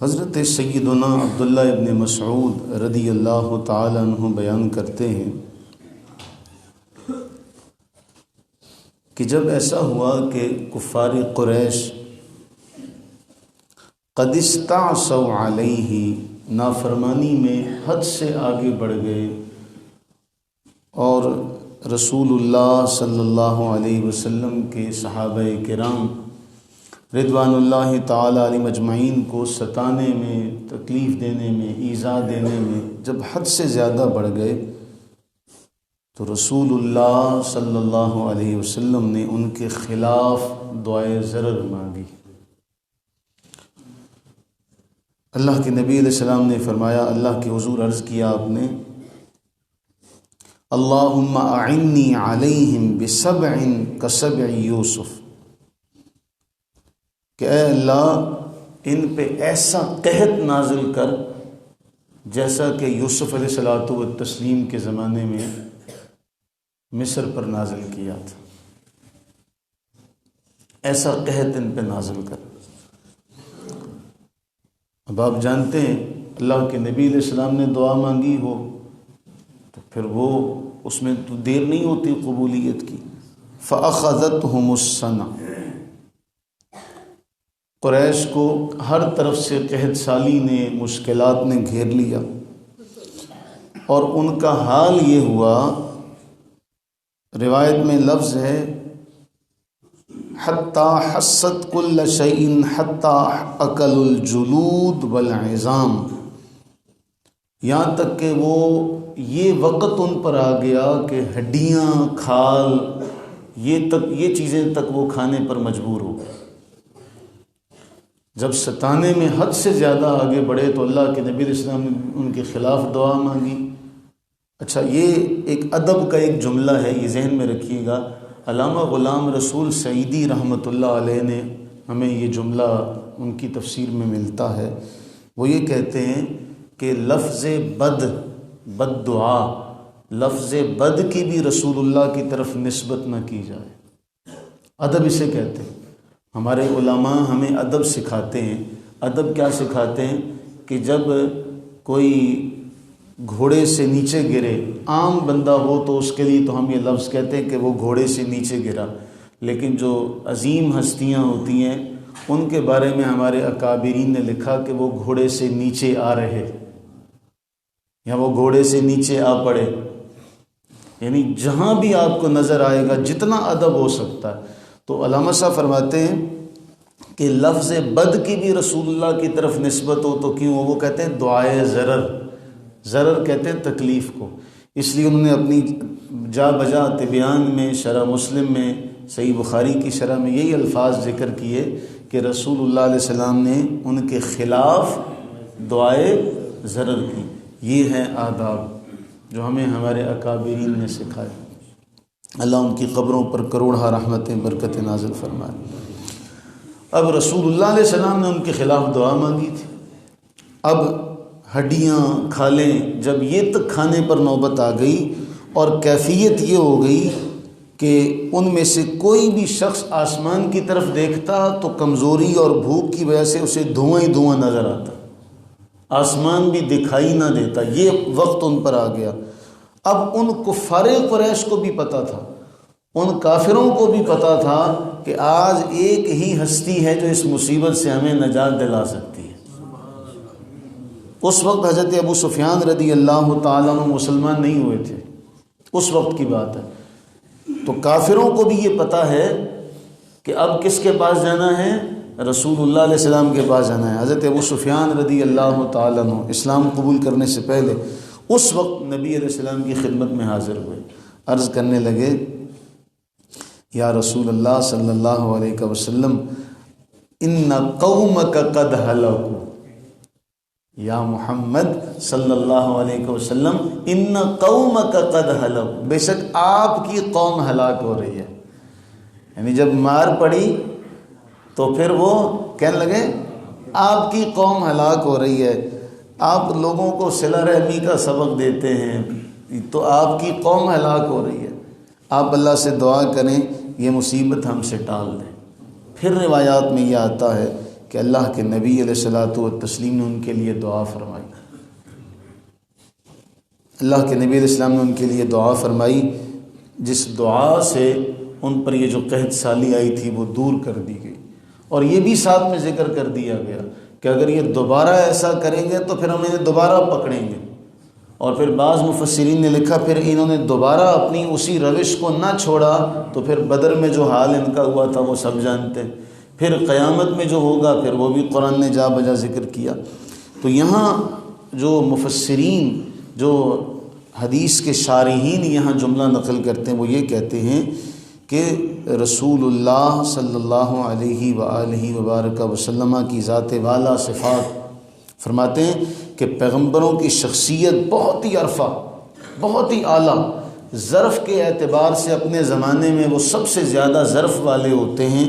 حضرت سیدنا عبداللہ ابن مسعود رضی اللہ تعالی عنہ بیان کرتے ہیں کہ جب ایسا ہوا کہ کفار قریش قد استعصوا علیہ نافرمانی میں حد سے آگے بڑھ گئے اور رسول اللہ صلی اللہ علیہ وسلم کے صحابہ کرام رضوان اللہ تعالی علیہم اجمعین کو ستانے میں، تکلیف دینے میں، ایذا دینے میں جب حد سے زیادہ بڑھ گئے تو رسول اللہ صلی اللہ علیہ وسلم نے ان کے خلاف دعائے ضرر مانگی۔ اللہ کے نبی علیہ السلام نے فرمایا، اللہ کے حضور عرض کیا آپ نے، اللہم اعنی علیہم بسبع کسبع یوسف، کہ اے اللہ ان پہ ایسا قحط نازل کر جیسا کہ یوسف علیہ الصلوۃ والتسلیم کے زمانے میں مصر پر نازل کیا تھا، ایسا قحط ان پہ نازل کر۔ اب آپ جانتے ہیں اللہ کے نبی علیہ السلام نے دعا مانگی ہو تو پھر وہ اس میں تو دیر نہیں ہوتی قبولیت کی۔ فَأَخَذَتْهُمُ السَّنَةُ، قریش کو ہر طرف سے قحط سالی نے، مشکلات نے گھیر لیا اور ان کا حال یہ ہوا، روایت میں لفظ ہے حَتَّى حَسَّتْ كُلَّ شَيْءٍ حَتَّى أَكَلُوا الْجُلُودَ وَالْعِظَامَ، یہاں تک کہ وہ یہ وقت ان پر آ گیا کہ ہڈیاں، کھال، یہ چیزیں تک وہ کھانے پر مجبور ہو گئے۔ جب ستانے میں حد سے زیادہ آگے بڑھے تو اللہ کے نبی علیہ السلام نے ان کے خلاف دعا مانگی۔ اچھا، یہ ایک ادب کا ایک جملہ ہے، یہ ذہن میں رکھیے گا۔ علامہ غلام رسول سعیدی رحمۃ اللہ علیہ نے ہمیں یہ جملہ ان کی تفسیر میں ملتا ہے، وہ یہ کہتے ہیں کہ لفظ بد دعا، لفظ بد کی بھی رسول اللہ کی طرف نسبت نہ کی جائے، ادب اسے کہتے ہیں۔ ہمارے علماء ہمیں ادب سکھاتے ہیں۔ ادب کیا سکھاتے ہیں کہ جب کوئی گھوڑے سے نیچے گرے، عام بندہ ہو تو اس کے لیے تو ہم یہ لفظ کہتے ہیں کہ وہ گھوڑے سے نیچے گرا، لیکن جو عظیم ہستیاں ہوتی ہیں ان کے بارے میں ہمارے اکابرین نے لکھا کہ وہ گھوڑے سے نیچے آ رہے یا وہ گھوڑے سے نیچے آ پڑے، یعنی جہاں بھی آپ کو نظر آئے گا جتنا ادب ہو سکتا ہے۔ تو علامہ صاحب فرماتے ہیں کہ لفظ بد کی بھی رسول اللہ کی طرف نسبت ہو تو کیوں ہو؟ وہ کہتے ہیں دعائے ضرر کہتے ہیں تکلیف کو۔ اس لیے انہوں نے اپنی جا بجا طبیان میں، شرح مسلم میں، صحیح بخاری کی شرح میں یہی الفاظ ذکر کیے کہ رسول اللہ علیہ السلام نے ان کے خلاف دعائے ضرر کی۔ یہ ہیں آداب جو ہمیں ہمارے اکابرین نے سکھائے۔ اللہ ان کی قبروں پر کروڑہ رحمتیں برکتیں نازل فرمائے۔ اب رسول اللہ علیہ السلام نے ان کے خلاف دعا مانگی تھی، اب ہڈیاں، کھالیں جب یہ تک کھانے پر نوبت آ گئی اور کیفیت یہ ہو گئی کہ ان میں سے کوئی بھی شخص آسمان کی طرف دیکھتا تو کمزوری اور بھوک کی وجہ سے اسے دھواں ہی دھواں نظر آتا، آسمان بھی دکھائی نہ دیتا، یہ وقت ان پر آ گیا۔ اب ان کفار قریش کو بھی پتہ تھا، ان کافروں کو بھی پتہ تھا کہ آج ایک ہی ہستی ہے جو اس مصیبت سے ہمیں نجات دلا سکتی ہے۔ اس وقت حضرت ابو سفیان رضی اللہ تعالیٰ عنہ مسلمان نہیں ہوئے تھے، اس وقت کی بات ہے۔ تو کافروں کو بھی یہ پتہ ہے کہ اب کس کے پاس جانا ہے؟ رسول اللہ علیہ السلام کے پاس جانا ہے۔ حضرت ابو سفیان رضی اللہ تعالیٰ عنہ اسلام قبول کرنے سے پہلے اس وقت نبی علیہ السلام کی خدمت میں حاضر ہوئے، عرض کرنے لگے، یا رسول اللہ صلی اللہ علیہ وسلم، ان قومک قد ہلکوا، یا محمد صلی اللہ علیہ وسلم، ان قومک قد ہلکوا، بے شک آپ کی قوم ہلاک ہو رہی ہے۔ یعنی جب مار پڑی تو پھر وہ کہنے لگے آپ کی قوم ہلاک ہو رہی ہے، آپ لوگوں کو صلہ رحمی کا سبق دیتے ہیں تو آپ کی قوم ہلاک ہو رہی ہے، آپ اللہ سے دعا کریں یہ مصیبت ہم سے ٹال دیں۔ پھر روایات میں یہ آتا ہے کہ اللہ کے نبی علیہ الصلوۃ والتسلیم نے ان کے لیے دعا فرمائی، اللہ کے نبی علیہ السلام نے ان کے لیے دعا فرمائی، جس دعا سے ان پر یہ جو قحط سالی آئی تھی وہ دور کر دی گئی۔ اور یہ بھی ساتھ میں ذکر کر دیا گیا کہ اگر یہ دوبارہ ایسا کریں گے تو پھر ہم انہیں دوبارہ پکڑیں گے۔ اور پھر بعض مفسرین نے لکھا پھر انہوں نے دوبارہ اپنی اسی روش کو نہ چھوڑا تو پھر بدر میں جو حال ان کا ہوا تھا وہ سب جانتے ہیں، پھر قیامت میں جو ہوگا پھر وہ بھی قرآن نے جا بجا ذکر کیا۔ تو یہاں جو مفسرین، جو حدیث کے شارحین یہاں جملہ نقل کرتے ہیں وہ یہ کہتے ہیں کہ رسول اللہ صلی اللہ علیہ وآلہ وبارک وسلم کی ذات والا صفات، فرماتے ہیں کہ پیغمبروں کی شخصیت بہت ہی عرفہ، بہت ہی اعلیٰ، ظرف کے اعتبار سے اپنے زمانے میں وہ سب سے زیادہ ظرف والے ہوتے ہیں،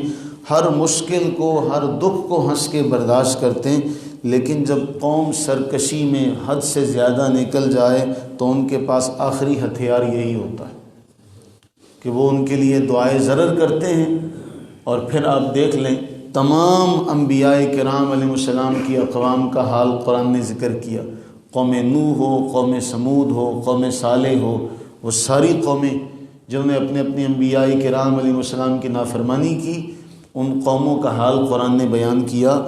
ہر مشکل کو، ہر دکھ کو ہنس کے برداشت کرتے ہیں، لیکن جب قوم سرکشی میں حد سے زیادہ نکل جائے تو ان کے پاس آخری ہتھیار یہی ہوتا ہے کہ وہ ان کے لیے دعائے ضرر کرتے ہیں۔ اور پھر آپ دیکھ لیں تمام انبیاء کرام علیہ السلام کی اقوام کا حال قرآن نے ذکر کیا، قوم نوح ہو، قوم سمود ہو، قوم صالح ہو، وہ ساری قومیں جنہوں نے اپنے اپنے انبیاء کرام علیہ السلام کی نافرمانی کی، ان قوموں کا حال قرآن نے بیان کیا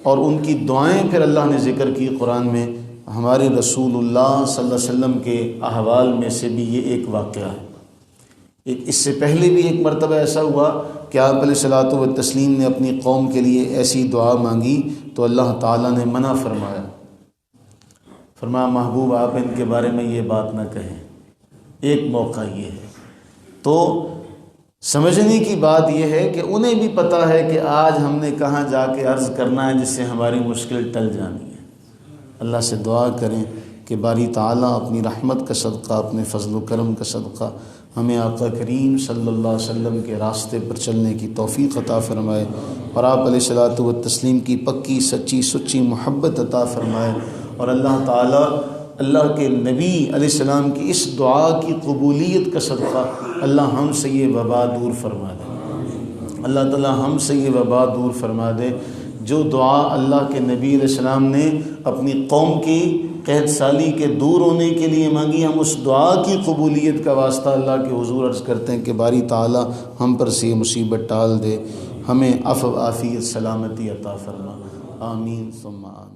اور ان کی دعائیں پھر اللہ نے ذکر کی قرآن میں۔ ہمارے رسول اللہ صلی اللہ علیہ وسلم کے احوال میں سے بھی یہ ایک واقعہ ہے۔ اس سے پہلے بھی ایک مرتبہ ایسا ہوا کہ آپ علیہ الصلوۃ والتسلیم نے اپنی قوم کے لیے ایسی دعا مانگی تو اللہ تعالیٰ نے منع فرمایا، فرمایا محبوب آپ ان کے بارے میں یہ بات نہ کہیں۔ ایک موقع یہ ہے تو سمجھنے کی بات یہ ہے کہ انہیں بھی پتہ ہے کہ آج ہم نے کہاں جا کے عرض کرنا ہے جس سے ہماری مشکل ٹل جانی ہے۔ اللہ سے دعا کریں کہ باری تعالیٰ اپنی رحمت کا صدقہ، اپنے فضل و کرم کا صدقہ ہمیں آقا کریم صلی اللہ علیہ وسلم کے راستے پر چلنے کی توفیق عطا فرمائے اور آپ علیہ الصلوۃ والتسلیم کی پکی سچی سچی محبت عطا فرمائے، اور اللہ تعالیٰ اللہ کے نبی علیہ السلام کی اس دعا کی قبولیت کا صدقہ اللہ ہم سے یہ وبا دور فرما دے، اللہ تعالیٰ ہم سے یہ وبا دور فرما دے۔ جو دعا اللہ کے نبی علیہ السلام نے اپنی قوم کی قحط سالی کے دور ہونے کے لیے مانگی، ہم اس دعا کی قبولیت کا واسطہ اللہ کے حضور عرض کرتے ہیں کہ باری تعالیٰ ہم پر سے یہ مصیبت ٹال دے، ہمیں عفو عافیت سلامتی عطا فرما، آمین ثم آمین۔